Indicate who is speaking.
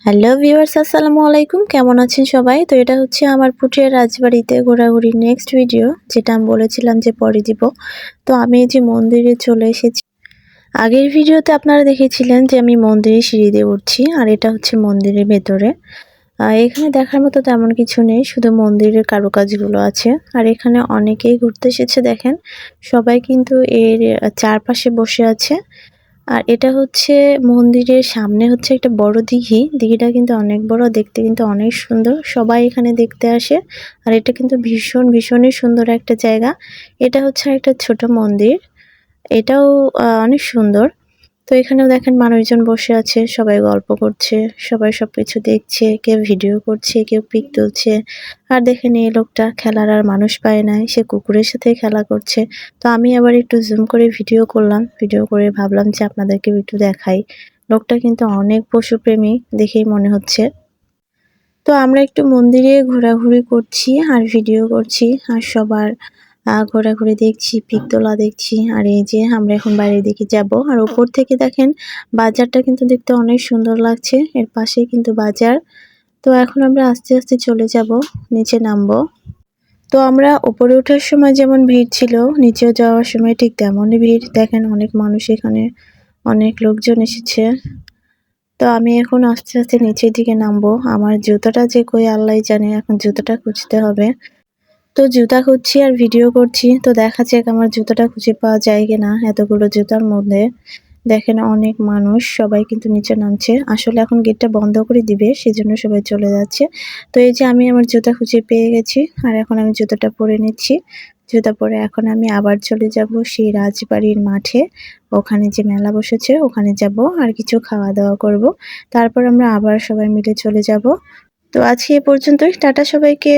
Speaker 1: Hello viewers, আসসালামু আলাইকুম। কেমন আছেন সবাই? তো এটা হচ্ছে আমার পুঠিয়া রাজবাড়িতে ঘোরাঘুরির নেক্সট ভিডিও, যেটা আমি বলেছিলাম যে পরে দিব। তো আমি এই যে মন্দিরে চলে এসেছি। আগের ভিডিওতে আপনারা দেখেছিলেন যে আমি মন্দিরের সিঁড়ি দিয়ে উঠছি, আর এটা হচ্ছে মন্দিরের ভেতরে। এখানে দেখার মতো তেমন কিছু নেই, শুধু মন্দিরের কারুকাজগুলো আছে। আর এখানে অনেকেই ঘুরতে এসেছে দেখেন। সবাই কিন্তু এর চারপাশে বসে আছে। আর এটা হচ্ছে মন্দিরের সামনে হচ্ছে একটা বড় দিঘি। দিঘিটা কিন্তু অনেক বড়, দেখতে কিন্তু অনেক সুন্দর। সবাই এখানে দেখতে আসে। আর এটা কিন্তু ভীষণই সুন্দর একটা জায়গা। এটা হচ্ছে একটা ছোট মন্দির। এটাও অনেক সুন্দর। তো এখানেও দেখেন মানুষজন বসে আছে, সবাই গল্প করছে, সবাই সবকিছু দেখছে, কেউ ভিডিও করছে, কেউ পিক তুলছে। আর দেখেন এই লোকটা খেলার আর মানুষ পায় নাই, সে কুকুরের সাথে খেলা করছে। তো আমি আবার একটু জুম করে ভিডিও করলাম, ভিডিও করে ভাবলাম যে আপনাদেরকে একটু দেখাই। লোকটা কিন্তু অনেক পশুপ্রেমী দেখেই মনে হচ্ছে। তো আমরা একটু মন্দিরে ঘোরাঘুরি করছি আর ভিডিও করছি, আর সবার ঘোরাঘুরি দেখছি, পিক তোলা দেখছি। আর এই যে আমরা এখন বাইরের দিকে যাব, আর উপর থেকে দেখেন বাজারটা কিন্তু দেখতে অনেক সুন্দর লাগছে। এর পাশেই কিন্তু বাজার। তো এখন আমরা আস্তে আস্তে চলে যাব, নিচে নামবো। তো আমরা উপরে ওঠার সময় যেমন ভিড় ছিল, নিচেও যাওয়ার সময় ঠিক তেমনই ভিড়। দেখেন অনেক মানুষ এখানে, অনেক লোকজন এসেছে। তো আমি এখন আস্তে আস্তে নিচের দিকে নামবো। আমার জুতাটা যে কই আল্লাহই জানে, এখন জুতাটা খুঁজতে হবে। তো জুতা খুঁজছি আর ভিডিও করছি। তো দেখা যাক আমার জুতাটা খুঁজে পাওয়া যায় কিনা এতগুলো জুতার মধ্যে। দেখেন অনেক মানুষ, সবাই কিন্তু নিচে নামছে। আসলে এখন গেটটা বন্ধ করে দিবে, সেজন্য সবাই চলে যাচ্ছে। তো এই যে আমি আমার জুতা খুঁজে পেয়ে গেছি, আর এখন আমি জুতাটা পরে নিচ্ছি। জুতা পরে এখন আমি আবার চলে যাব সেই রাজবাড়ির মাঠে। ওখানে যে মেলা বসেছে ওখানে যাব, আর কিছু খাওয়া-দাওয়া করব। তারপর আমরা আবার সবাই মিলে চলে যাব। তো আজকে এ পর্যন্তই। টাটা সবাইকে।